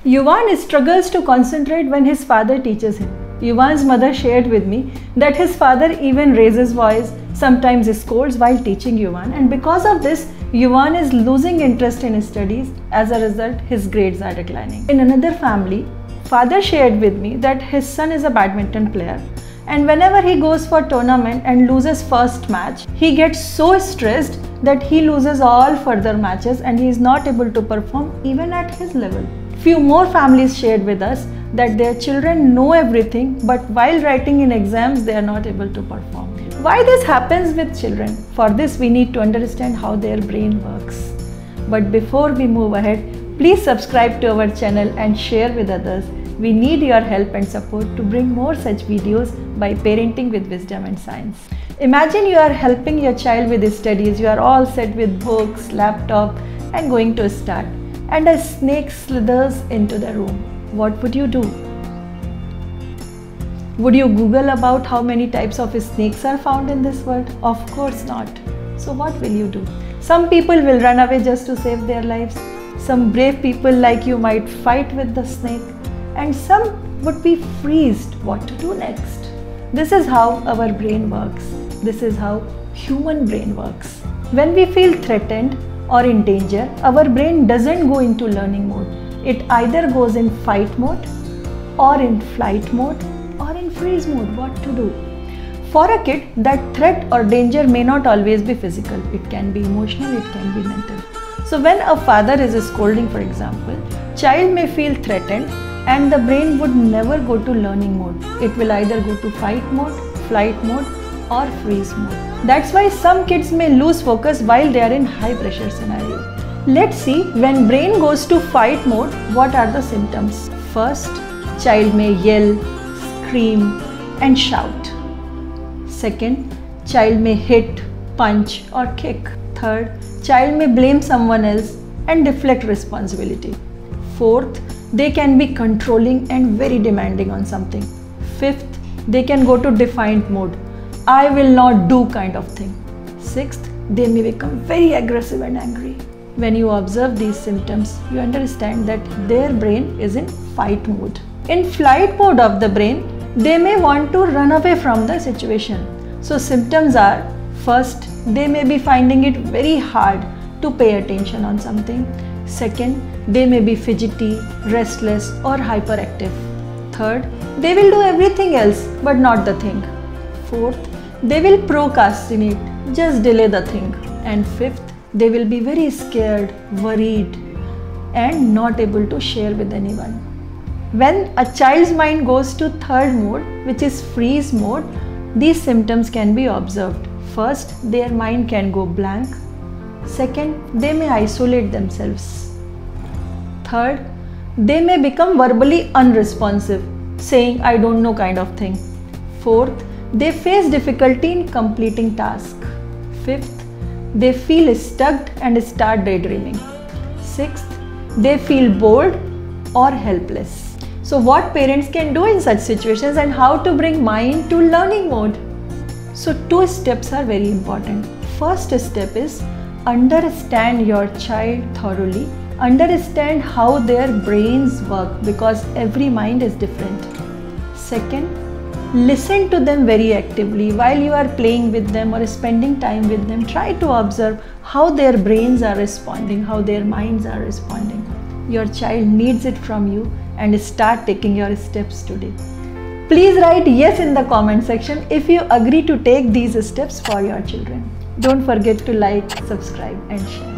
Yuvan struggles to concentrate when his father teaches him. Yuvan's mother shared with me that his father even raises voice, sometimes scolds while teaching Yuvan, and because of this, Yuvan is losing interest in his studies. As a result, his grades are declining. In another family, father shared with me that his son is a badminton player, and whenever he goes for tournament and loses first match, he gets so stressed that he loses all further matches and he is not able to perform even at his level. Few more families shared with us that their children know everything, but while writing in exams, they are not able to perform. Why this happens with children? For this, we need to understand how their brain works. But before we move ahead, please subscribe to our channel and share with others. We need your help and support to bring more such videos by Parenting with Wisdom and Science. Imagine you are helping your child with his studies. You are all set with books, laptop, and going to start. And a snake slithers into the room. What would you do? Would you Google about how many types of snakes are found in this world? Of course not. So what will you do? Some people will run away just to save their lives. Some brave people like you might fight with the snake. And some would be freezed. What to do next? This is how our brain works. This is how human brain works. When we feel threatened or in danger, our brain doesn't go into learning mode. It either goes in fight mode or in flight mode or in freeze mode. What to do? For a kid, that threat or danger may not always be physical. It can be emotional, it can be mental. So when a father is scolding, for example, child may feel threatened and the brain would never go to learning mode. It will either go to fight mode, flight mode or freeze mode. That's why some kids may lose focus while they are in high pressure scenario. Let's see, when brain goes to fight mode, what are the symptoms? First, child may yell, scream and shout. Second, child may hit, punch or kick. Third, child may blame someone else and deflect responsibility. Fourth, they can be controlling and very demanding on something. Fifth, they can go to defiant mode. I will not do kind of thing. Sixth, they may become very aggressive and angry. When you observe these symptoms, you understand that their brain is in fight mode. In flight mode of the brain, they may want to run away from the situation. So symptoms are, first, they may be finding it very hard to pay attention on something. Second, they may be fidgety, restless or hyperactive. Third, they will do everything else but not the thing. Fourth, they will procrastinate, just delay the thing. And fifth, they will be very scared, worried and not able to share with anyone. When a child's mind goes to third mode, which is freeze mode, these symptoms can be observed. First, their mind can go blank. Second, they may isolate themselves. Third, they may become verbally unresponsive, saying I don't know kind of thing. Fourth, they face difficulty in completing tasks. Fifth, they feel stuck and start daydreaming. Sixth, they feel bored or helpless. So what parents can do in such situations and how to bring mind to learning mode? So two steps are very important. First step is understand your child thoroughly. Understand how their brains work because every mind is different. Second, listen to them very actively while you are playing with them or spending time with them. Try to observe how their brains are responding, how their minds are responding. Your child needs it from you and start taking your steps today. Please write yes in the comment section if you agree to take these steps for your children. Don't forget to like, subscribe and share.